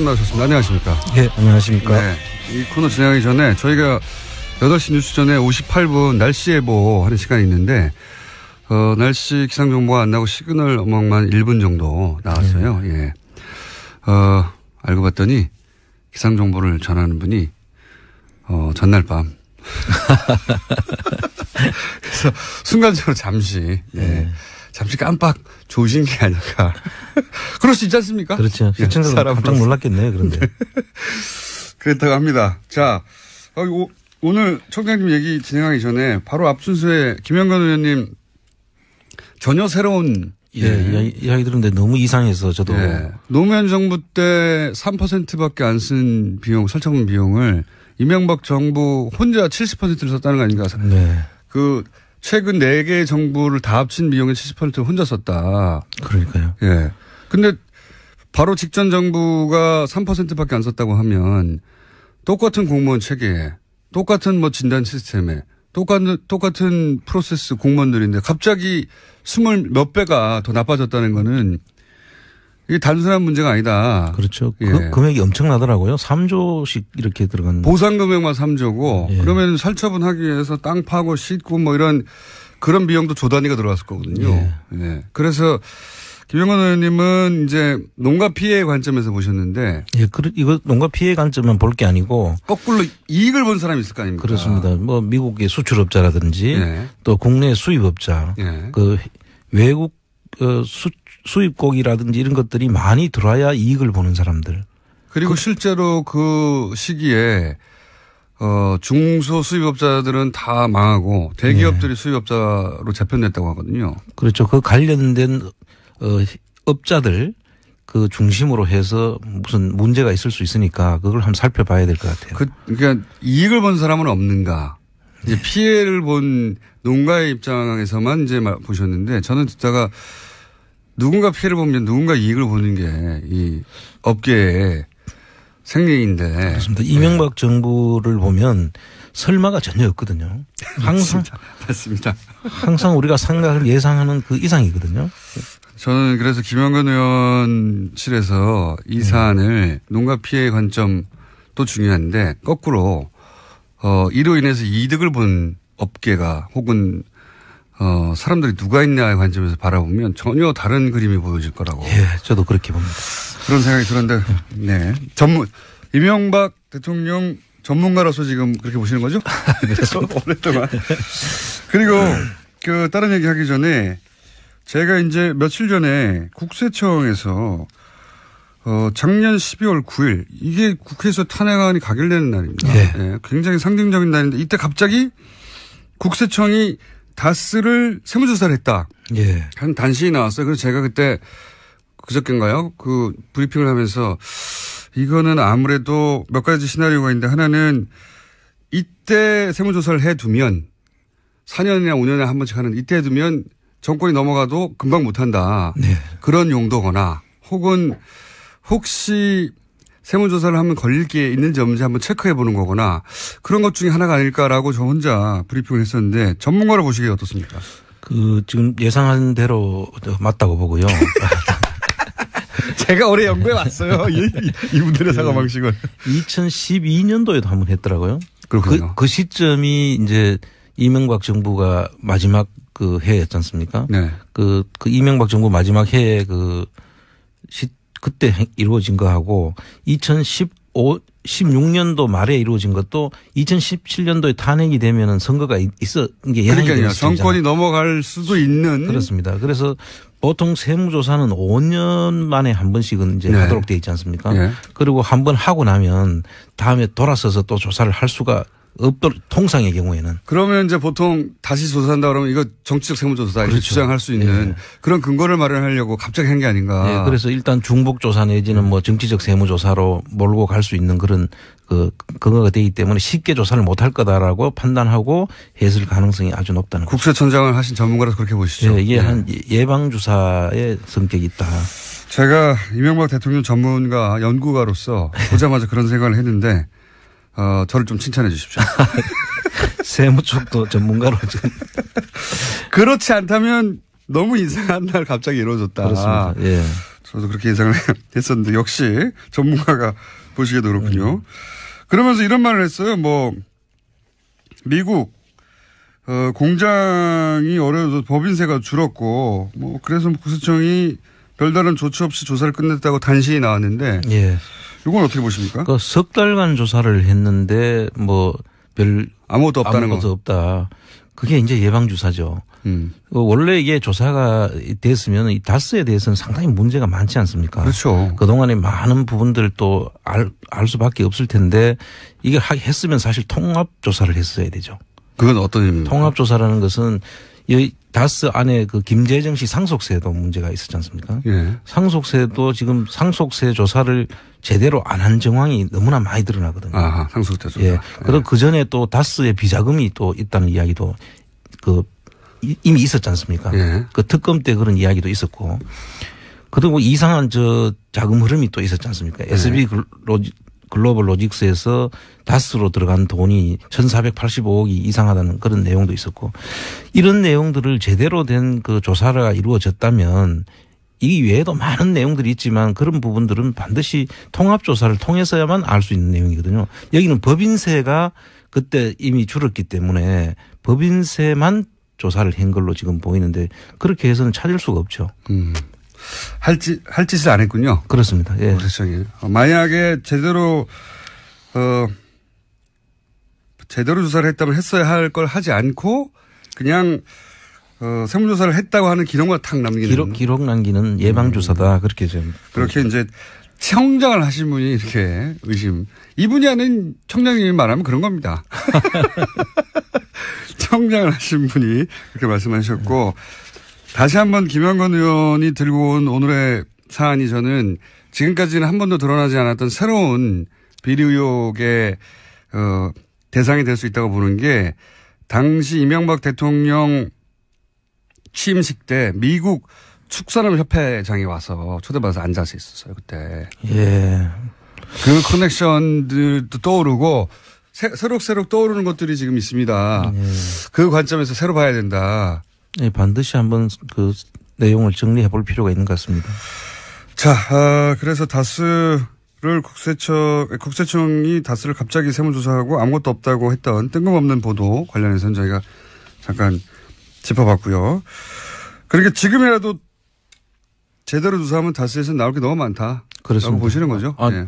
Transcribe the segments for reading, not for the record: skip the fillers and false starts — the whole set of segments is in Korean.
나오셨습니다. 안녕하십니까. 예, 안녕하십니까. 네, 이 코너 진행하기 전에 저희가 8시 뉴스 전에 58분 날씨 예보 하는 시간이 있는데 날씨 기상정보가 안 나고 시그널 음악만 1분 정도 나왔어요. 예. 알고 봤더니 기상정보를 전하는 분이 전날 밤. 그래서 순간적으로 잠시, 예. 잠시 깜빡 조신 게 아닐까. 그럴 수 있지 않습니까? 그렇죠. 시청자도 깜짝 놀랐겠네요, 그런데. 그렇다고 합니다. 자, 오늘 청장님 얘기 진행하기 전에 바로 앞 순서에 김영건 의원님 전혀 새로운 이야기 들었는데 너무 이상해서 저도. 예. 노무현 정부 때 3%밖에 안 쓴 비용, 설정금 비용을 이명박 정부 혼자 70%를 썼다는 거 아닌가. 네. 최근 4개 정부를 다 합친 비용의 70%를 혼자 썼다. 그러니까요. 예. 근데 바로 직전 정부가 3%밖에 안 썼다고 하면 똑같은 공무원 체계에 똑같은 진단 시스템에 똑같은 프로세스 공무원들인데 갑자기 20 몇 배가 더 나빠졌다는 거는 이게 단순한 문제가 아니다. 그렇죠. 예. 금액이 엄청나더라고요. 3조씩 이렇게 들어가는. 보상 금액만 3조고 예. 그러면 살처분하기 위해서 땅 파고 싣고 이런 그런 비용도 조 단위가 들어갔을 거거든요. 예. 예. 그래서 김영건 의원님은 이제 농가 피해 관점에서 보셨는데. 예, 이거 농가 피해 관점만 볼 게 아니고. 거꾸로 이익을 본 사람이 있을 거 아닙니까? 그렇습니다. 미국의 수출업자라든지 예. 또 국내 수입업자. 예. 외국 수입국이라든지 이런 것들이 많이 들어와야 이익을 보는 사람들. 그리고 실제로 그 시기에 중소 수입업자들은 다 망하고 대기업들이 수입업자로 재편됐다고 하거든요. 그렇죠. 그 관련된 업자들 그 중심으로 해서 무슨 문제가 있을 수 있으니까 그걸 한번 살펴봐야 될 것 같아요. 그러니까 이익을 본 사람은 없는가. 이제 피해를 본 농가의 입장에서만 이제 보셨는데 저는 듣다가 누군가 피해를 보면 누군가 이익을 보는 게 이 업계의 생리인데. 그렇습니다. 이명박 정부를 보면 설마가 전혀 없거든요. 항상. 맞습니다. 항상 우리가 생각을 예상하는 그 이상이거든요. 저는 그래서 김영건 의원실에서 이 사안을 농가 피해 관점도 중요한데 거꾸로 이로 인해서 이득을 본 업계가 혹은 사람들이 누가 있냐의 관점에서 바라보면 전혀 다른 그림이 보여질 거라고. 예, 저도 그렇게 봅니다. 그런 생각이 들었는데, 네. 이명박 대통령 전문가로서 지금 그렇게 보시는 거죠? 그래서 오랫동안. 그리고 다른 얘기 하기 전에 제가 이제 며칠 전에 국세청에서 작년 12월 9일 이게 국회에서 탄핵안이 가결되는 날입니다. 네. 네. 굉장히 상징적인 날인데 이때 갑자기 국세청이 다스를 세무조사를 했다. 예. 한 단신이 나왔어요. 그래서 제가 그때 그저께인가요? 브리핑을 하면서 이거는 아무래도 몇 가지 시나리오가 있는데 하나는 이때 세무조사를 해두면 4년이나 5년에 한 번씩 하는 이때 해두면 정권이 넘어가도 금방 못한다. 네. 그런 용도거나 혹은 혹시 세무조사를 하면 걸릴 게 있는지 없는지 한번 체크해 보는 거거나 그런 것 중에 하나가 아닐까라고 저 혼자 브리핑을 했었는데 전문가로 보시기에 어떻습니까? 지금 예상한 대로 맞다고 보고요. 제가 올해 연구해 왔어요. 이분들의 사고방식을. 2012년도에도 한번 했더라고요. 그렇군요. 그 시점이 이제 이명박 정부가 마지막 해였지 않습니까? 네. 이명박 정부 마지막 해에 그때 이루어진 거하고 16년도 말에 이루어진 것도 2017년도에 탄핵이 되면은 선거가 있어 이게 예상이 되는 그러니까요. 정권이 넘어갈 수도 있는. 그렇습니다. 그래서 보통 세무조사는 5년 만에 한 번씩은 이제 하도록 되어 있지 않습니까? 네. 그리고 한 번 하고 나면 다음에 돌아서서 또 조사를 할 수가 없도록 통상의 경우에는. 그러면 이제 보통 다시 조사한다 그러면 이거 정치적 세무조사 이렇게 그렇죠. 주장할 수 있는 그런 근거를 마련하려고 갑자기 한 게 아닌가. 네, 그래서 일단 중복조사 내지는 정치적 세무조사로 몰고 갈 수 있는 그런 근거가 되기 때문에 쉽게 조사를 못할 거다라고 판단하고 했을 가능성이 아주 높다는 거죠. 국세청장을 하신 전문가라서 그렇게 보시죠. 네, 이게 한 예방주사의 성격이 있다. 제가 이명박 대통령 전문가 연구가로서 보자마자 그런 생각을 했는데 저를 좀 칭찬해 주십시오. 세무 쪽도 전문가로 지금. 그렇지 않다면 너무 이상한 날 갑자기 이루어졌다. 그렇습니다. 예. 저도 그렇게 예상을 했었는데 역시 전문가가 보시기에도 그렇군요. 그러면서 이런 말을 했어요. 뭐 미국 공장이 어려워서 법인세가 줄었고 뭐 그래서 국세청이 별다른 조치 없이 조사를 끝냈다고 단신이 나왔는데 예. 이건 어떻게 보십니까? 그 석 달간 조사를 했는데 뭐 별 아무것도 없다는 아무것도 없다. 그게 이제 예방주사죠. 원래 이게 조사가 됐으면 이 다스에 대해서는 상당히 문제가 많지 않습니까? 그렇죠. 그동안에 많은 부분들 또 알 수밖에 없을 텐데 이게 했으면 사실 통합조사를 했어야 되죠. 그건 어떤 의미입니까? 통합조사라는 것은 이 다스 안에 그 김재정 씨 상속세도 문제가 있었지 않습니까? 예. 상속세도 지금 상속세 조사를 제대로 안 한 정황이 너무나 많이 드러나거든요. 아, 상속세 조사. 예. 그리고 그 전에 또 다스의 비자금이 또 있다는 이야기도 이미 있었지 않습니까? 예. 그 특검 때 그런 이야기도 있었고. 그리고 이상한 자금 흐름이 또 있었지 않습니까? SB 글로벌 로직스에서 다스로 들어간 돈이 1,485억이 이상하다는 그런 내용도 있었고 이런 내용들을 제대로 된 그 조사가 이루어졌다면 이 외에도 많은 내용들이 있지만 그런 부분들은 반드시 통합조사를 통해서야만 알 수 있는 내용이거든요. 여기는 법인세가 그때 이미 줄었기 때문에 법인세만 조사를 한 걸로 지금 보이는데 그렇게 해서는 찾을 수가 없죠. 할 짓을 안 했군요. 그렇습니다. 예. 국세청이. 만약에 제대로 조사를 했다면 했어야 할 걸 하지 않고 그냥 세무조사를 했다고 하는 기록만 탁 남기는. 기록 남기는 예방주사다. 그렇게 좀. 그렇게 이제 청장을 하신 분이 이렇게 이분이 하는 청장님이 말하면 그런 겁니다. 청장을 하신 분이 그렇게 말씀하셨고 다시 한번 김영건 의원이 들고 온 오늘의 사안이 저는 지금까지는 한 번도 드러나지 않았던 새로운 비리 의혹의 대상이 될 수 있다고 보는 게 당시 이명박 대통령 취임식 때 미국 축산업협회장이 와서 초대받아서 앉아서 있었어요 그때. 예. 그 커넥션들도 떠오르고 새록새록 떠오르는 것들이 지금 있습니다. 예. 그 관점에서 새로 봐야 된다. 네, 반드시 한번 그 내용을 정리해 볼 필요가 있는 것 같습니다. 자, 그래서 다스를 국세청이 다스를 갑자기 세무조사하고 아무것도 없다고 했던 뜬금없는 보도 관련해서는 저희가 잠깐 짚어봤고요. 그러니까 지금이라도 제대로 조사하면 다스에서 나올 게 너무 많다. 그렇습니다. 보시는 거죠. 네.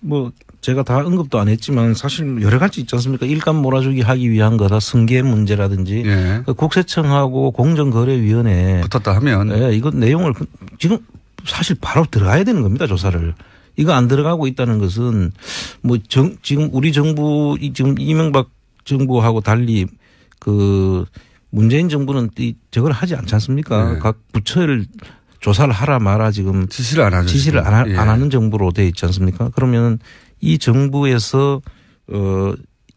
뭐 제가 다 언급도 안 했지만 사실 여러 가지 있지 않습니까? 일감 몰아주기 하기 위한 거다. 승계 문제라든지 예. 국세청하고 공정거래위원회 붙었다 하면 예, 이거 내용을 지금 사실 바로 들어가야 되는 겁니다. 조사를. 이거 안 들어가고 있다는 것은 뭐 지금 우리 정부 지금 이명박 정부하고 달리 그 문재인 정부는 저걸 하지 않지 않습니까? 네. 각 부처를 조사를 하라 마라 지금 지시를 안 하죠. 지시를 안 하는 정부로 돼 있지 않습니까? 그러면 이 정부에서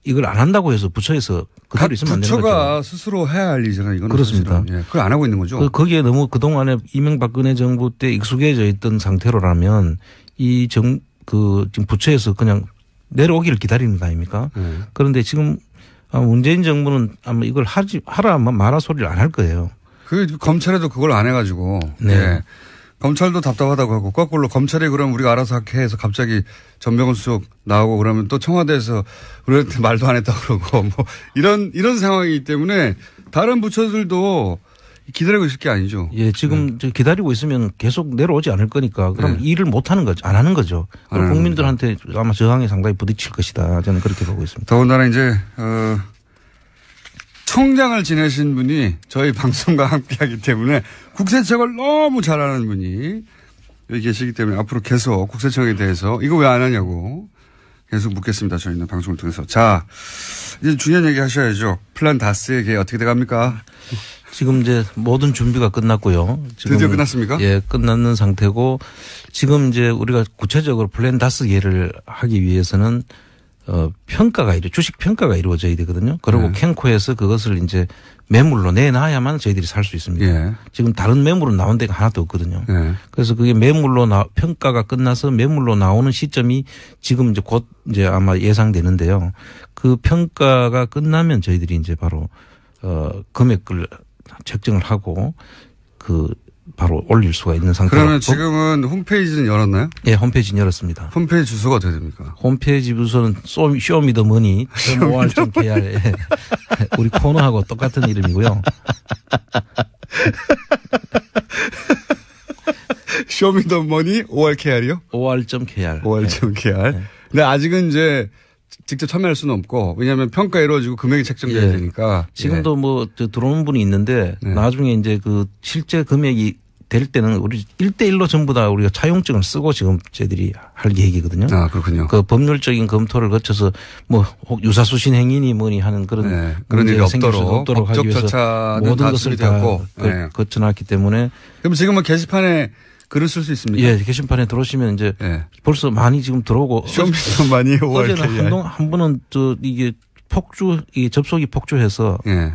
이걸 안 한다고 해서 부처에서 그대로 있으면 안 되는 거죠. 부처가 스스로 해야 할 일이잖아요. 이거는 그렇습니다. 예. 그걸 안 하고 있는 거죠. 거기에 너무 그동안에 이명박근혜 정부 때 익숙해져 있던 상태로라면 지금 부처에서 그냥 내려오기를 기다리는 거 아닙니까? 그런데 지금 문재인 정부는 아마 이걸 하라 마라 소리를 안 할 거예요. 검찰에도 그걸 안 해가지고. 네. 예. 검찰도 답답하다고 하고 거꾸로 검찰이 그럼 우리가 알아서 할게 해서 갑자기 전병헌 수석 나오고 그러면 또 청와대에서 우리한테 말도 안 했다고 그러고 뭐 이런 상황이기 때문에 다른 부처들도 기다리고 있을 게 아니죠. 예, 지금 기다리고 있으면 계속 내려오지 않을 거니까 그럼 일을 못 하는 거죠. 안 하는 거죠. 그럼 국민들한테 아마 저항에 상당히 부딪힐 것이다. 저는 그렇게 보고 있습니다. 더군다나 이제 청장을 지내신 분이 저희 방송과 함께하기 때문에 국세청을 너무 잘 아는 분이 여기 계시기 때문에 앞으로 계속 국세청에 대해서 이거 왜 안 하냐고 계속 묻겠습니다. 저희는 방송을 통해서. 자, 이제 중요한 얘기 하셔야죠. 플랜 다스의 계획 어떻게 돼갑니까? 지금 이제 모든 준비가 끝났고요. 지금 드디어 끝났습니까? 예, 끝났는 상태고 지금 이제 우리가 구체적으로 플랜 다스계를 하기 위해서는 평가가 주식 평가가 이루어져야 되거든요. 그리고 캔코에서 그것을 이제 매물로 내놔야만 저희들이 살 수 있습니다. 예. 지금 다른 매물은 나온 데가 하나도 없거든요. 예. 그래서 그게 매물로 평가가 끝나서 매물로 나오는 시점이 지금 이제 곧 이제 아마 예상되는데요. 그 평가가 끝나면 저희들이 이제 바로 금액을 책정을 하고 그 바로 올릴 수가 있는 상태로. 그러면 지금은 홈페이지는 열었나요? 예, 홈페이지는 열었습니다. 홈페이지 주소가 어떻게 됩니까? 홈페이지 주소는 쇼미더머니 OR.KR 우리 코너하고 똑같은 이름이고요. 쇼미더머니 ORKR이요? OR.KR. OR.KR. 네. 근데 아직은 이제 직접 참여할 수는 없고 왜냐하면 평가 이루어지고 금액이 책정돼야 예. 되니까. 지금도 뭐 들어오는 분이 있는데 네. 나중에 이제 그 실제 금액이 될 때는 우리 1대1로 전부 다 우리가 차용증을 쓰고 지금 저희들이 할 계획이거든요. 아, 그렇군요. 그 법률적인 검토를 거쳐서 뭐 유사수신 행위니 뭐니 하는 그런 네. 그런 일이 없도록 하기 법적 위해서 절차는 모든 다 것을 다 준비되었고. 네. 거쳐놨기 때문에 그럼 지금은 게시판에 글을 쓸 수 있습니까? 예, 게시판에 들어오시면 이제 네. 벌써 많이 지금 들어오고 쇼미더머니 ORKR. 어제는 한 번은 이게 이 접속이 폭주해서 예.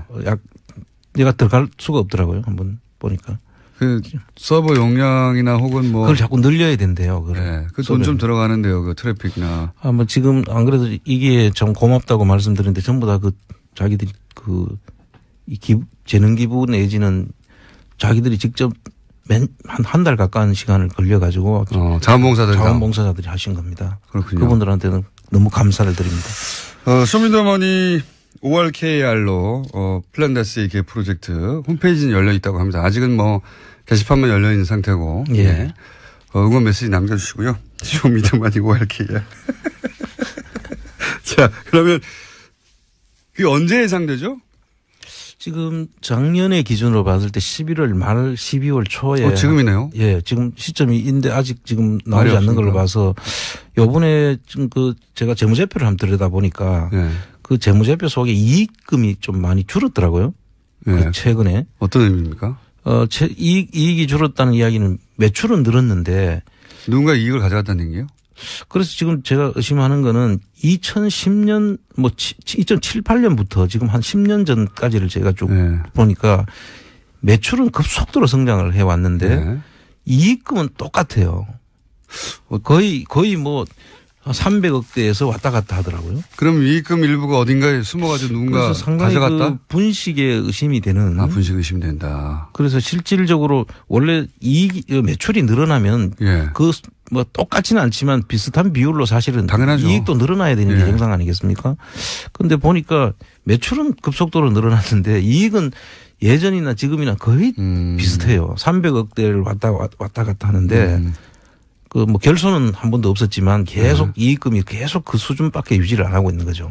내가 들어갈 수가 없더라고요. 한번 보니까. 그 서버 용량이나 혹은 뭐 그걸 자꾸 늘려야 된대요. 예. 그 돈 좀 들어가는데요. 그 트래픽이나. 뭐 지금 안 그래도 이게 참 고맙다고 말씀드렸는데 전부 다 그 자기들이 재능 기부 내지는 자기들이 직접 한 달 가까운 시간을 걸려가지고 자원봉사자들이 하신 겁니다. 그렇군요. 그분들한테는 너무 감사를 드립니다. 쇼미더머니 ORKR로 플랜다스의 개 프로젝트 홈페이지는 열려 있다고 합니다. 아직은 뭐 게시판만 열려 있는 상태고. 예. 네. 응원 메시지 남겨주시고요. 쇼미더머니 ORKR. 자, 그러면 그게 언제 예상되죠? 지금 작년의 기준으로 봤을 때 11월 말 12월 초에. 지금이네요. 예, 지금 시점인데 아직 지금 나오지 않는 걸로 봐서 요번에 지금 제가 재무제표를 한번 들여다보니까 네. 그 재무제표 속에 이익금이 좀 많이 줄었더라고요. 네. 최근에. 어떤 의미입니까? 이익이 줄었다는 이야기는 매출은 늘었는데. 누군가 이익을 가져갔다는 얘기요? 그래서 지금 제가 의심하는 거는 2010년 2007, 8년부터 지금 한 10년 전까지를 제가 쭉 보니까 매출은 급속도로 성장을 해왔는데 이익금은 똑같아요. 거의 뭐 300억대에서 왔다 갔다 하더라고요. 그럼 이익금 일부가 어딘가에 숨어가지고 누군가 상당히 가져갔다? 그 분식에 의심이 되는. 분식 의심된다. 그래서 실질적으로 원래 매출이 늘어나면 뭐 똑같지는 않지만 비슷한 비율로 사실은 당연하죠. 이익도 늘어나야 되는 게 정상 아니겠습니까? 그런데 보니까 매출은 급속도로 늘어났는데 이익은 예전이나 지금이나 거의 비슷해요. 300억대를 왔다 갔다 하는데 그 뭐 결손은 한 번도 없었지만 계속 이익금이 계속 그 수준밖에 유지를 안 하고 있는 거죠.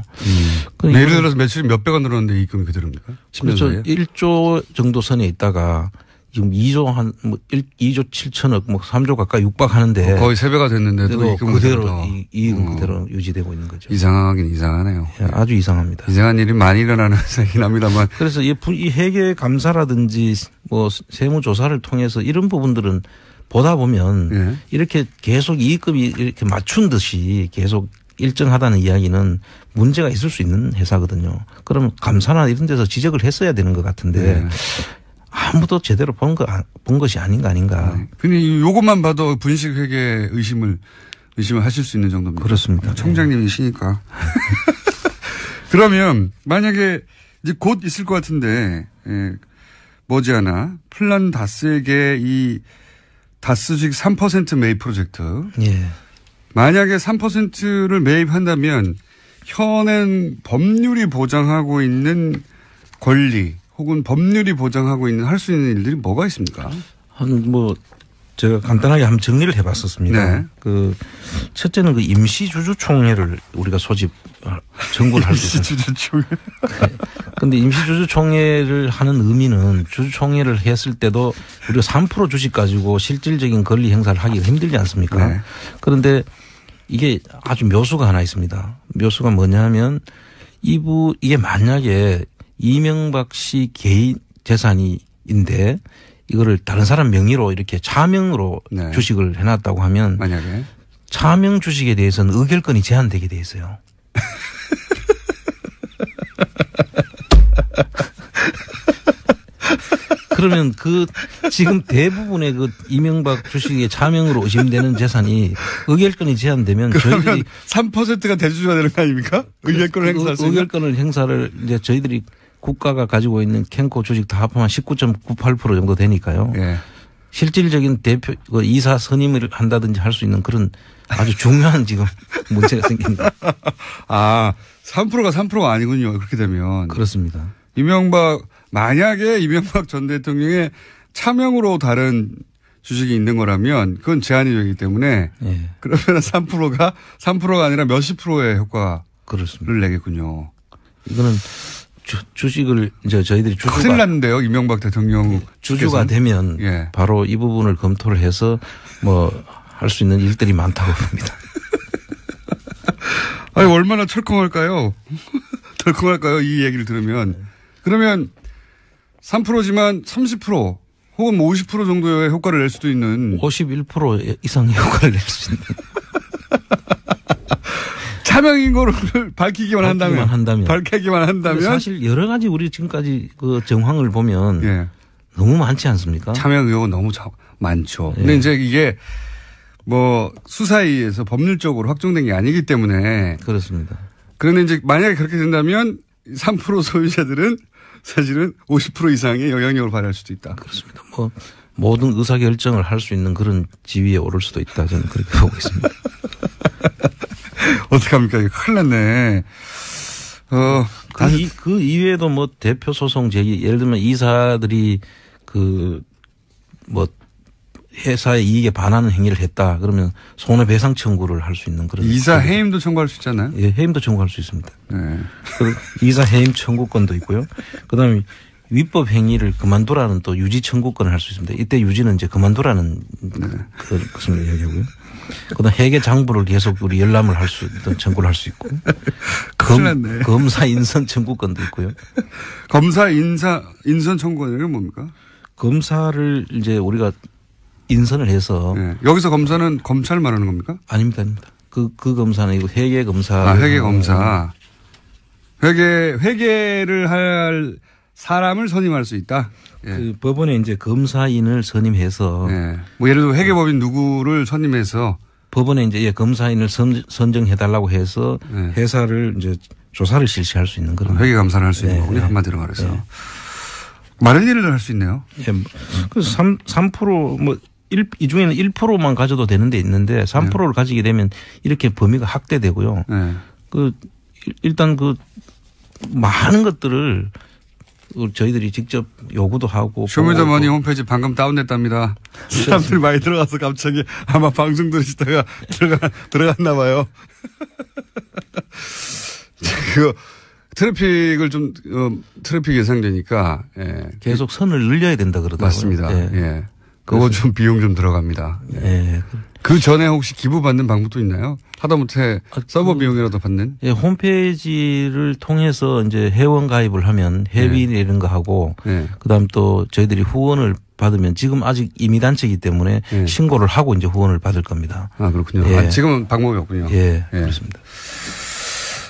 예를 들어서 매출이 몇 배가 늘었는데 이익금이 그대로입니까? 그렇죠. 1조 정도 선에 있다가 지금 2조 7천억 뭐 3조 가까이 육박하는데 거의 3배가 됐는데도 이익금 그대로 이익은 그대로 유지되고 있는 거죠. 이상하긴 이상하네요. 예, 아주 이상합니다. 이상한 일이 많이 일어나는 세긴 합니다만. 그래서 이 회계 감사라든지 뭐 세무조사를 통해서 이런 부분들은 보다 보면 이렇게 계속 이익금이 이렇게 맞춘 듯이 계속 일정하다는 이야기는 문제가 있을 수 있는 회사거든요. 그럼 감사나 이런 데서 지적을 했어야 되는 것 같은데 아무도 제대로 본 것이 아닌가. 근데 이것만 봐도 분식회계 의심을 하실 수 있는 정도입니다. 그렇습니다. 청장님이시니까. 그러면 만약에 이제 곧 있을 것 같은데 머지않아 플란다스에게 이 다스 주식 3% 매입 프로젝트. 예. 만약에 3%를 매입한다면 현행 법률이 보장하고 있는 권리 혹은 법률이 보장하고 있는 할 수 있는 일들이 뭐가 있습니까? 제가 간단하게 한번 정리를 해봤었습니다. 네. 첫째는 임시주주총회를 우리가 정부를 할 수 있어요. 임시주주총회. 그런데 임시주주총회를 하는 의미는 주주총회를 했을 때도 우리가 3% 주식 가지고 실질적인 권리 행사를 하기가 힘들지 않습니까? 네. 그런데 이게 아주 묘수가 하나 있습니다. 묘수가 뭐냐면 이게 만약에 이명박 씨 개인 재산인데 이거를 다른 사람 명의로 이렇게 차명으로 주식을 해놨다고 하면 만약에 차명 주식에 대해서는 의결권이 제한되게 돼 있어요. 그러면 지금 대부분의 이명박 주식의 차명으로 의심되는 재산이 의결권이 제한되면 그러면 3%가 대주주가 되는 거 아닙니까? 의결권을 행사할 수 있는. 의결권을 행사를 이제 저희들이 국가가 가지고 있는 캔코 주식 다 합하면 19.98% 정도 되니까요. 실질적인 대표 이사 선임을 한다든지 할 수 있는 그런 아주 중요한 지금 문제가 생깁니다. 아, 3%가 3%가 아니군요. 그렇게 되면. 그렇습니다. 만약에 이명박 전 대통령의 차명으로 다른 주식이 있는 거라면 그건 제한이 되기 때문에 예. 그러면 3%가 아니라 몇십 프로의 효과를 그렇습니다. 내겠군요. 이거는 주식을 이제 저희들이 큰일 났는데요. 이명박 대통령 주주가 되면 예. 바로 이 부분을 검토를 해서 뭐 할 수 있는 일들이 많다고 봅니다. 아니 얼마나 철컹할까요? 덜컹할까요? 이 얘기를 들으면. 그러면 3%지만 30% 혹은 뭐 50% 정도의 효과를 낼 수도 있는. 51% 이상의 효과를 낼 수 있는. 차명인 거를 밝히기만 한다면. 사실 여러 가지 우리 지금까지 그 정황을 보면 예. 너무 많지 않습니까? 차명 의혹은 너무 많죠. 예. 근데 이제 이게 뭐 수사에 의해서 법률적으로 확정된 게 아니기 때문에. 그렇습니다. 그런데 이제 만약에 그렇게 된다면 3% 소유자들은 사실은 50% 이상의 영향력을 발휘할 수도 있다. 그렇습니다. 뭐 모든 의사결정을 할 수 있는 그런 지위에 오를 수도 있다. 저는 그렇게 보고 있습니다. 어떡합니까? 이거 큰일 났네. 그 이외에도 뭐 대표 소송 제기, 예를 들면 이사들이 회사의 이익에 반하는 행위를 했다. 그러면 손해배상 청구를 할 수 있는 그런. 이사 해임도 청구할 수 있잖아요. 예, 해임도 청구할 수 있습니다. 네. 이사 해임 청구권도 있고요. 그다음에 위법 행위를 그만두라는 또 유지 청구권을 할 수 있습니다. 이때 유지는 이제 그만두라는 것을 이야기하고요. 그다음 회계 장부를 계속 우리 열람을 할 수 있던 청구를 할 수 있고. 검사 인선 청구권도 있고요. 검사 인선 청구권은 뭡니까? 검사를 이제 우리가 인선을 해서. 네. 여기서 검사는 검찰 말하는 겁니까? 아닙니다. 그 검사는 이거 회계 검사. 아, 회계 검사. 회계를 할 사람을 선임할 수 있다. 예. 그 법원에 이제 검사인을 선임해서. 예. 뭐 예를 들어 회계법인 누구를 선임해서. 법원에 이제 검사인을 선정해달라고 해서 예. 회사를 이제 조사를 실시할 수 있는 그런. 회계 감사를 할 수 있는 거군요. 한마디로 말해서. 예. 많은 일을 할 수 있네요. 예. 그래서 3% 뭐 이 중에는 1%만 가져도 되는 데 있는데 3%를 가지게 되면 이렇게 범위가 확대되고요. 일단 많은 것들을 저희들이 직접 요구도 하고. 쇼미더머니 홈페이지 방금 다운됐답니다. 사람들이 많이 들어가서 갑자기 아마 방송 들으시다가 들어갔나 봐요. 트래픽을 트래픽 예상되니까. 예. 계속 선을 늘려야 된다 그러더라고요. 맞습니다. 예. 그거 좀 비용 좀 들어갑니다. 예. 그 전에 혹시 기부받는 방법도 있나요? 하다못해 서버 비용이라도 받는? 예, 홈페이지를 통해서 이제 회원 가입을 하면 회비 이런 거 하고 그다음 또 저희들이 후원을 받으면 지금 아직 임의단체이기 때문에 신고를 하고 이제 후원을 받을 겁니다. 아, 그렇군요. 예. 지금은 방법이 없군요. 예. 그렇습니다.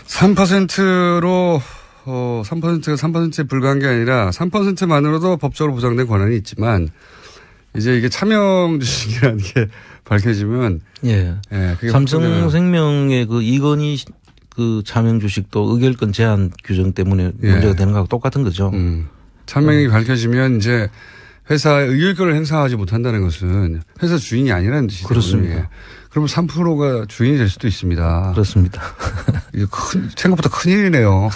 3%로 3%가 3%에 불과한 게 아니라 3%만으로도 법적으로 보장된 권한이 있지만 이제 이게 차명 주식이라는 게 밝혀지면. 예. 삼성생명의 이건희 차명 주식도 의결권 제한 규정 때문에 문제가 되는 거하고 똑같은 거죠. 차명이 밝혀지면 이제 회사의 의결권을 행사하지 못한다는 것은 회사 주인이 아니라는 뜻이죠. 그렇습니다. 그러면 3%가 주인이 될 수도 있습니다. 그렇습니다. 이게 생각보다 큰 일이네요.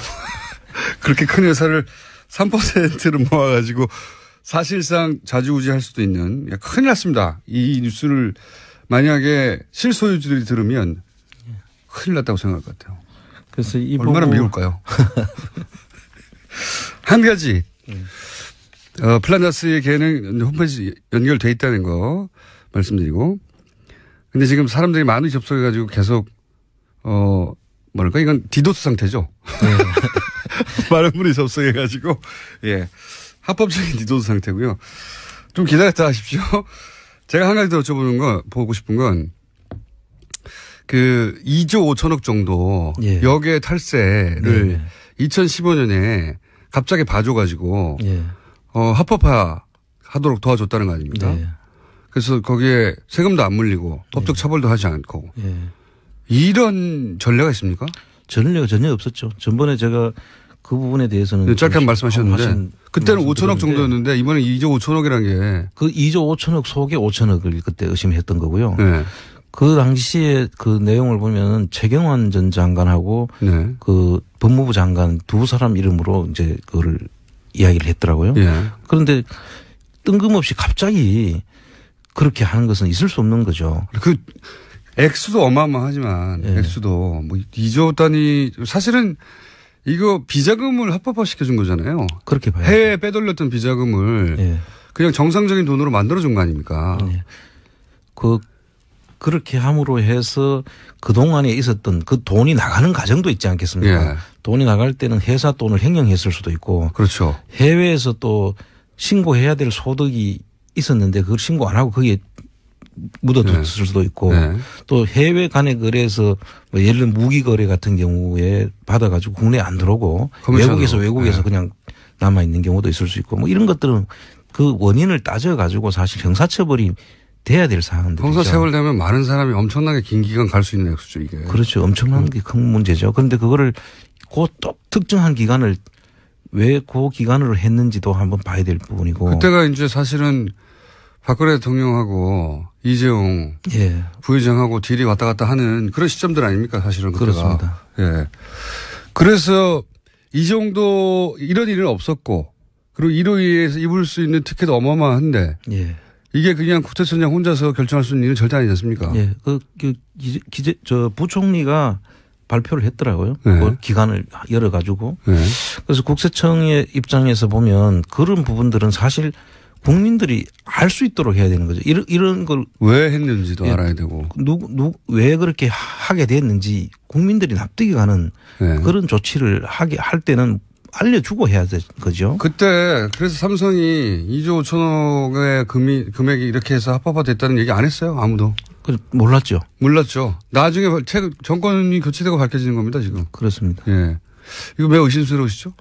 그렇게 큰 회사를 3%를 모아가지고 사실상 좌지우지할 수도 있는 큰일 났습니다. 이 뉴스를 만약에 실소유주들이 들으면 큰일 났다고 생각할 것 같아요. 그래서 얼마나 미울까요? 한 가지 플라나스의 계는 홈페이지 연결돼 있다는 거 말씀드리고 근데 지금 사람들이 많이 접속해가지고 계속 이건 디도스 상태죠. 많은 분이 접속해가지고 예. 합법적인 디도스 상태고요. 좀 기다렸다 하십시오. 제가 한 가지 더 보고 싶은 건 2조 5천억 정도 역외 탈세를 2015년에 갑자기 봐줘가지고 합법화하도록 도와줬다는 거 아닙니까? 그래서 거기에 세금도 안 물리고 법적 처벌도 하지 않고 이런 전례가 있습니까? 전례가 전혀 없었죠. 전번에 제가 그 부분에 대해서는 짧게 한 말씀하셨는데 그때는 5천억 정도였는데 이번에 2조 5천억이라는 게 그 2조 5천억 속에 5천억을 그때 의심했던 거고요. 네. 그 당시에 그 내용을 보면 최경환 전 장관하고 네. 그 법무부 장관 두 사람 이름으로 이제 그거를 이야기를 했더라고요. 예. 그런데 뜬금없이 갑자기 그렇게 하는 것은 있을 수 없는 거죠. 그 액수도 어마어마하지만 예. 액수도 뭐 2조 단위 사실은 이거 비자금을 합법화시켜준 거잖아요. 그렇게 봐요. 해외에 빼돌렸던 비자금을 예. 그냥 정상적인 돈으로 만들어준 거 아닙니까? 예. 그렇게 함으로 해서 그동안에 있었던 그 돈이 나가는 과정도 있지 않겠습니까? 예. 돈이 나갈 때는 회사 돈을 횡령했을 수도 있고. 그렇죠. 해외에서 또 신고해야 될 소득이 있었는데 그걸 신고 안 하고 거기에 묻어뒀을 수도 있고 네. 또 해외 간의 거래에서 뭐 예를 들면 무기 거래 같은 경우에 받아가지고 국내에 안 들어오고 외국에서 네. 그냥 남아 있는 경우도 있을 수 있고 뭐 이런 것들은 그 원인을 따져가지고 사실 형사처벌이 돼야 될 사항들이죠. 형사처벌되면 많은 사람이 엄청나게 긴 기간 갈 수 있는 액수죠 이게. 그렇죠. 엄청난 게 큰 문제죠. 그런데 그거를 그 또 특정한 기간을 왜 그 기간으로 했는지도 한번 봐야 될 부분이고. 그때가 이제 사실은 박근혜 대통령하고 이재용 예. 부회장하고 딜이 왔다 갔다 하는 그런 시점들 아닙니까 사실은 그때가. 그렇습니다. 예. 그래서 이 정도 이런 일은 없었고 그리고 이로 인해서 입을 수 있는 특혜도 어마어마한데 예. 이게 그냥 국세청장 혼자서 결정할 수 있는 일은 절대 아니지 않습니까? 예. 부총리가 발표를 했더라고요. 네. 그 기간을 열어가지고. 네. 그래서 국세청의 입장에서 보면 그런 부분들은 사실 국민들이 알 수 있도록 해야 되는 거죠. 이런 걸. 왜 했는지도 예. 알아야 되고. 왜 그렇게 하게 됐는지 국민들이 납득이 가는 네. 그런 조치를 할 때는 알려주고 해야 되는 거죠. 그때 그래서 삼성이 2조 5천억의 금액이 이렇게 해서 합법화됐다는 얘기 안 했어요. 아무도. 몰랐죠. 몰랐죠. 나중에 정권이 교체되고 밝혀지는 겁니다. 지금. 그렇습니다. 예. 이거 매우 의심스러우시죠?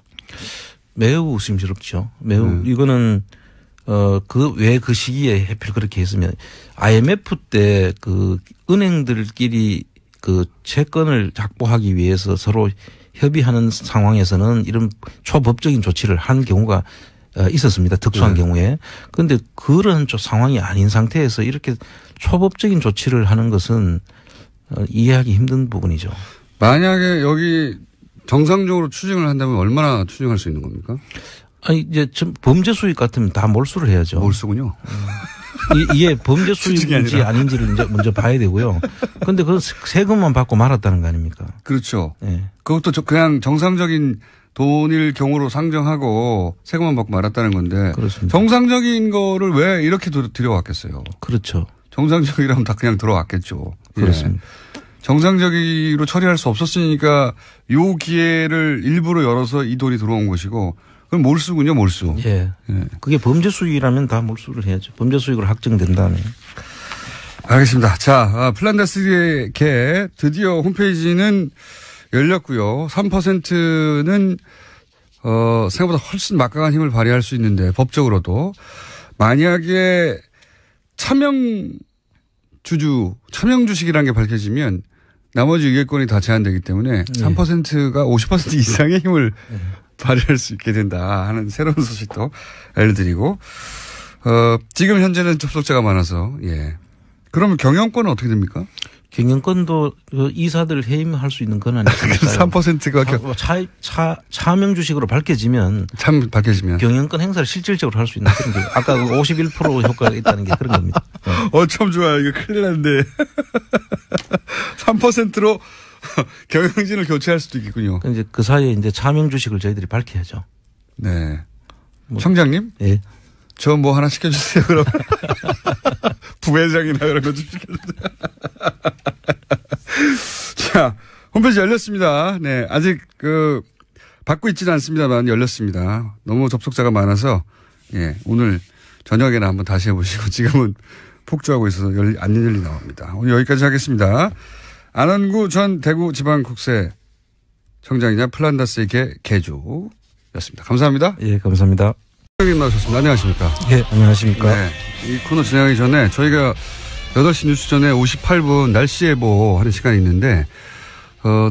매우 의심스럽죠. 매우 이거는 왜 그 시기에 하필 그렇게 했으면 IMF 때 그 은행들끼리 그 채권을 확보하기 위해서 서로 협의하는 상황에서는 이런 초법적인 조치를 한 경우가 있었습니다. 특수한 경우에. 그런데 그런 상황이 아닌 상태에서 이렇게 초법적인 조치를 하는 것은 이해하기 힘든 부분이죠. 만약에 여기 정상적으로 추징을 한다면 얼마나 추징할 수 있는 겁니까? 아니 이제 범죄 수익 같으면 다 몰수를 해야죠. 몰수군요. 이게 범죄 수익인지 아닌지를 이제 먼저 봐야 되고요. 그런데 그 세금만 받고 말았다는 거 아닙니까? 그렇죠. 네. 그것도 그냥 정상적인 돈일 경우로 상정하고 세금만 받고 말았다는 건데. 그렇습니다. 정상적인 거를 왜 이렇게 들여왔겠어요? 그렇죠. 정상적이라면 다 그냥 들어왔겠죠. 그렇습니다. 예. 정상적으로 처리할 수 없었으니까 요 기회를 일부러 열어서 이 돈이 들어온 것이고 그럼 몰수군요, 몰수. 예. 예. 그게 범죄 수익이라면 다 몰수를 해야죠. 범죄 수익으로 확정된다면. 알겠습니다. 자, 플란다스의 개 드디어 홈페이지는 열렸고요. 3%는 생각보다 훨씬 막강한 힘을 발휘할 수 있는데 법적으로도 만약에 차명 주식이라는 게 밝혀지면 나머지 의결권이 다 제한되기 때문에 3%가 50% 이상의 힘을 발휘할 수 있게 된다 하는 새로운 소식도 알려드리고 지금 현재는 접속자가 많아서 예. 그러면 경영권은 어떻게 됩니까? 경영권도 이사들 해임할 수 있는 건 아니니까요. 3%가 차명 주식으로 밝혀지면 밝혀지면 경영권 행사를 실질적으로 할 수 있는 그런 게 아까 51% 효과가 있다는 게 그런 겁니다. 참 좋아요. 이거 큰일 났는데 3%로 경영진을 교체할 수도 있겠군요. 이제 그 사이에 이제 차명 주식을 저희들이 밝혀야죠. 네. 청장님? 예. 저 뭐 하나 시켜주세요, 그럼. 부회장이나 이런 거 좀 시켜주세요. 자, 홈페이지 열렸습니다. 네. 아직 받고 있지는 않습니다만 열렸습니다. 너무 접속자가 많아서, 예. 오늘 저녁에는 한번 다시 해보시고 지금은 폭주하고 있어서 안 열리 나옵니다. 오늘 여기까지 하겠습니다. 안원구 전 대구지방국세청장이자 플란다스의 개주였습니다. 감사합니다. 예, 감사합니다. 나오셨습니다. 안녕하십니까. 예, 안녕하십니까. 네. 이 코너 진행하기 전에 저희가 8시 뉴스 전에 58분 날씨 예보 하는 시간이 있는데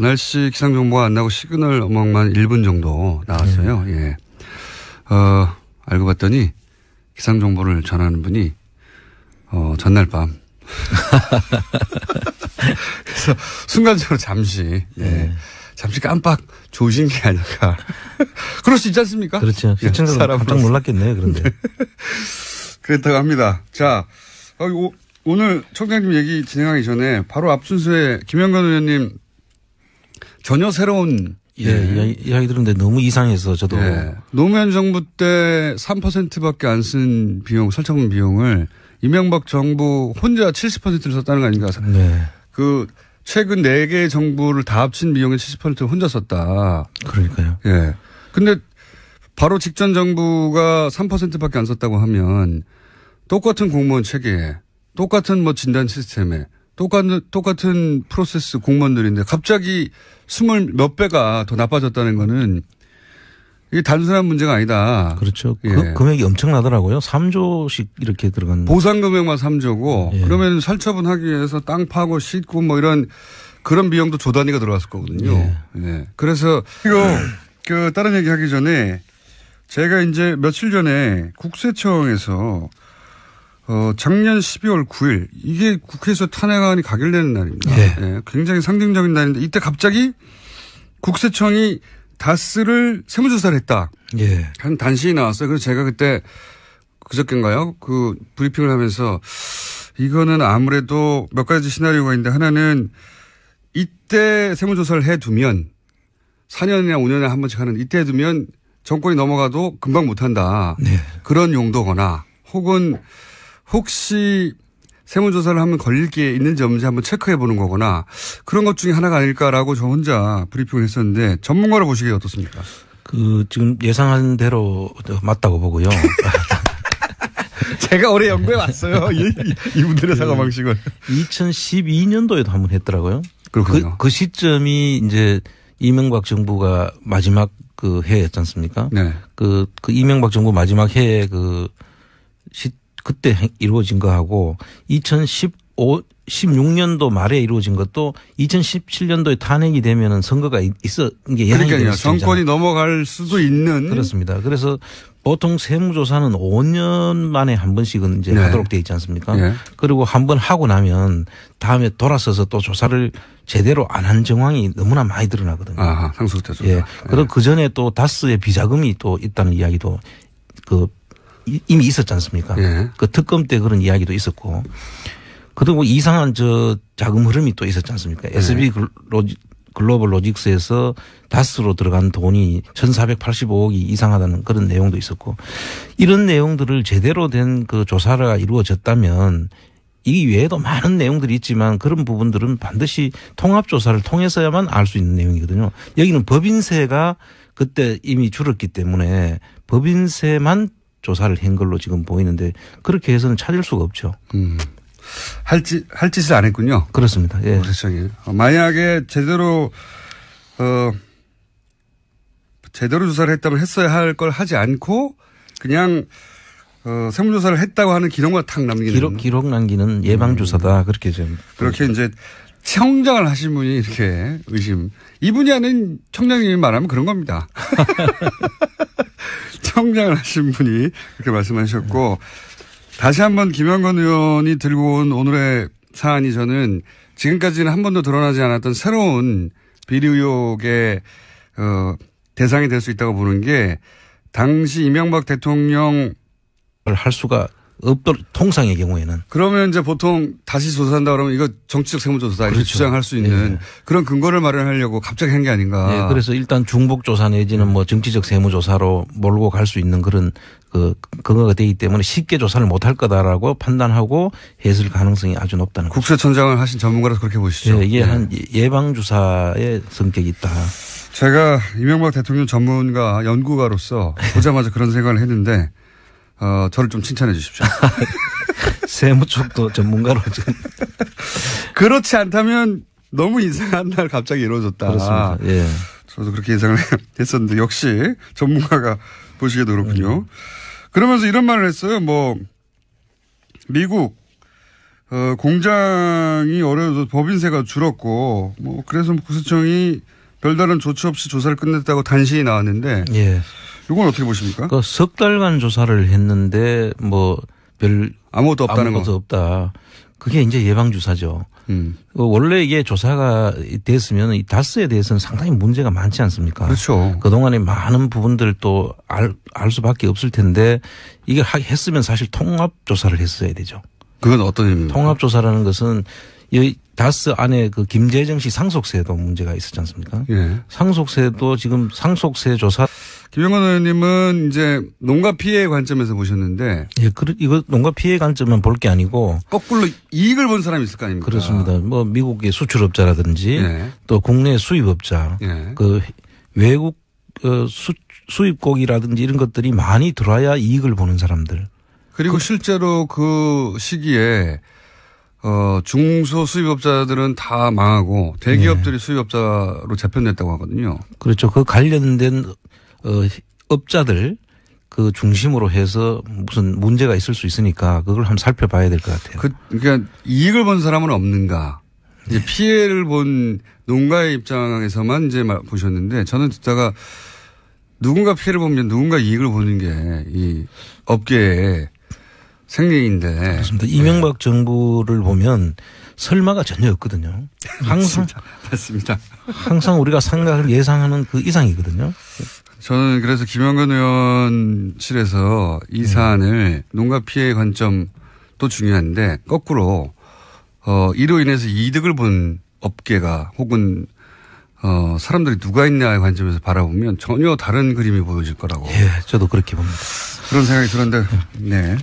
날씨 기상 정보가 안 나고 시그널 음악만 1분 정도 나왔어요. 예. 알고 봤더니 기상 정보를 전하는 분이 전날 밤. 그래서 순간적으로 잠시 잠시 깜빡 조신 게 아닐까. 그럴 수 있지 않습니까? 그렇죠. 시청자들 깜짝 놀랐겠네요. 그런데. 네. 그렇다고 합니다. 자, 오늘 청장님 얘기 진행하기 전에 바로 앞 순서에 김영건 의원님 전혀 새로운 이야기 들었는데 너무 이상해서 저도. 노무현 정부 때 3%밖에 안 쓴 비용, 설정금 비용을 이명박 정부 혼자 70%를 썼다는 거 아닌가. 네. 최근 4개의 정부를 다 합친 비용의 70%를 혼자 썼다. 그러니까요. 예. 근데 바로 직전 정부가 3%밖에 안 썼다고 하면 똑같은 공무원 체계에 똑같은 진단 시스템에 똑같은 프로세스 공무원들인데 갑자기 20 몇 배가 더 나빠졌다는 거는 이게 단순한 문제가 아니다. 그렇죠. 금액이 엄청나더라고요. 3조씩 이렇게 들어간. 보상 금액만 3조고 그러면 살처분하기 위해서 땅 파고 싣고 이런 그런 비용도 조 단위가 들어갔을 거거든요. 예. 그래서 이거 다른 얘기 하기 전에 제가 이제 며칠 전에 국세청에서 작년 12월 9일 이게 국회에서 탄핵안이 가결되는 날입니다. 예. 굉장히 상징적인 날인데 이때 갑자기 국세청이 다스를 세무조사를 했다. 한 단신이 나왔어요. 그래서 제가 그때 그저께인가요? 브리핑을 하면서 이거는 아무래도 몇 가지 시나리오가 있는데 하나는 이때 세무조사를 해두면 4년이나 5년에 한 번씩 하는 이때 해두면 정권이 넘어가도 금방 못한다. 그런 용도거나 혹은 혹시 세무조사를 하면 걸릴 게 있는지 없는지 한번 체크해 보는 거거나 그런 것 중에 하나가 아닐까라고 저 혼자 브리핑을 했었는데 전문가로 보시기에 어떻습니까? 지금 예상한 대로 맞다고 보고요. 제가 올해 연구해 왔어요. 이분들의 사과 방식을. 2012년도에도 한번 했더라고요. 그렇군요. 그 시점이 이제 이명박 정부가 마지막 해였지 않습니까? 네. 이명박 정부 마지막 해에 그때 이루어진 거하고 16년도 말에 이루어진 것도 2017년도에 탄핵이 되면은 선거가 있어 이게 예상이 그러니까요. 정권이 넘어갈 수도 있는. 그렇습니다. 그래서 보통 세무조사는 5년 만에 한 번씩은 이제 하도록 돼 있지 않습니까? 그리고 한 번 하고 나면 다음에 돌아서서 또 조사를 제대로 안 한 정황이 너무나 많이 드러나거든요. 아하, 상속자 조사. 그리고 그 전에 또 다스의 비자금이 또 있다는 이야기도 이미 있었지 않습니까? 특검 때 그런 이야기도 있었고. 그리고 이상한 자금 흐름이 또 있었지 않습니까? SB 글로벌 로직스에서 다스로 들어간 돈이 1,485억이 이상하다는 그런 내용도 있었고 이런 내용들을 제대로 된 조사가 이루어졌다면 이 외에도 많은 내용들이 있지만 그런 부분들은 반드시 통합조사를 통해서야만 알 수 있는 내용이거든요. 여기는 법인세가 그때 이미 줄었기 때문에 법인세만 조사를 한 걸로 지금 보이는데 그렇게 해서는 찾을 수가 없죠. 할 짓을 안 했군요. 그렇습니다. 예. 국세청이. 만약에 제대로 조사를 했다면 했어야 할 걸 하지 않고 그냥 세무조사를 했다고 하는 기록만 탁 남기는. 기록 남기는 예방주사다. 그렇게 좀. 그렇게 이제 청장을 하신 분이 이렇게 의심. 이분이 하는 청장님이 말하면 그런 겁니다. 청장을 하신 분이 그렇게 말씀하셨고 다시 한번 김영건 의원이 들고 온 오늘의 사안이 저는 지금까지는 한 번도 드러나지 않았던 새로운 비리 의혹의 대상이 될 수 있다고 보는 게 당시 이명박 대통령 할 수가 없도록 통상의 경우에는. 그러면 이제 보통 다시 조사한다 그러면 이거 정치적 세무조사다 이렇게 주장할 수 있는 그런 근거를 마련하려고 갑자기 한 게 아닌가. 그래서 일단 중복조사 내지는 정치적 세무조사로 몰고 갈 수 있는 그런 근거가 되기 때문에 쉽게 조사를 못할 거다라고 판단하고 했을 가능성이 아주 높다는 거죠. 국세청장을 하신 전문가라서 그렇게 보시죠. 이게 한 예방주사의 성격이 있다. 제가 이명박 대통령 전문가 연구가로서 보자마자 그런 생각을 했는데 저를 좀 칭찬해 주십시오. 세무 쪽도 전문가로 지금. 그렇지 않다면 너무 이상한 날 갑자기 이루어졌다. 그렇습니다. 저도 그렇게 예상을 했었는데 역시 전문가가 보시기에도 그렇군요. 그러면서 이런 말을 했어요. 미국 공장이 어려워서 법인세가 줄었고 뭐 그래서 구세청이 별다른 조치 없이 조사를 끝냈다고 단신이 나왔는데 예. 이건 어떻게 보십니까? 그 석 달간 조사를 했는데 뭐 별 아무것도 없다는 거. 없다. 그게 이제 예방주사죠. 원래 이게 조사가 됐으면 이 다스에 대해서는 상당히 문제가 많지 않습니까? 그렇죠. 그동안에 많은 부분들 또 알 수밖에 없을 텐데 이게 했으면 사실 통합조사를 했어야 되죠. 그건 어떤 의미입니까? 통합조사라는 것은 이 다스 안에 그 김재정 씨 상속세도 문제가 있었지 않습니까? 예. 상속세도 지금 상속세 조사. 김영건 의원님은 이제 농가 피해 관점에서 보셨는데. 예, 이거 농가 피해 관점만 볼 게 아니고. 거꾸로 이익을 본 사람이 있을 거 아닙니까? 그렇습니다. 뭐 미국의 수출업자라든지 예. 또 국내 수입업자. 예. 그 외국 수입국이라든지 이런 것들이 많이 들어와야 이익을 보는 사람들. 그리고 실제로 그 시기에 중소 수입업자들은 다 망하고 대기업들이 네. 수입업자로 재편됐다고 하거든요. 그렇죠. 그 관련된 업자들 그 중심으로 해서 무슨 문제가 있을 수 있으니까 그걸 한번 살펴봐야 될 것 같아요. 그러니까 이익을 본 사람은 없는가. 이제 피해를 본 농가의 입장에서만 이제 보셨는데 저는 듣다가 누군가 피해를 보면 누군가 이익을 보는 게 이 업계의 생계인데. 그렇습니다. 이명박 정부를 보면 설마가 전혀 없거든요. 항상. 맞습니다. 항상 우리가 예상하는 그 이상이거든요. 저는 그래서 김영건 의원실에서 이 사안을 농가 피해 관점도 중요한데 거꾸로 이로 인해서 이득을 본 업계가 혹은 사람들이 누가 있냐의 관점에서 바라보면 전혀 다른 그림이 보여질 거라고. 예, 저도 그렇게 봅니다. 그런 생각이 들었는데, 네.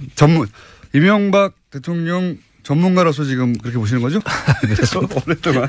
이명박 대통령 전문가로서 지금 그렇게 보시는 거죠? 그래서 오랫동안.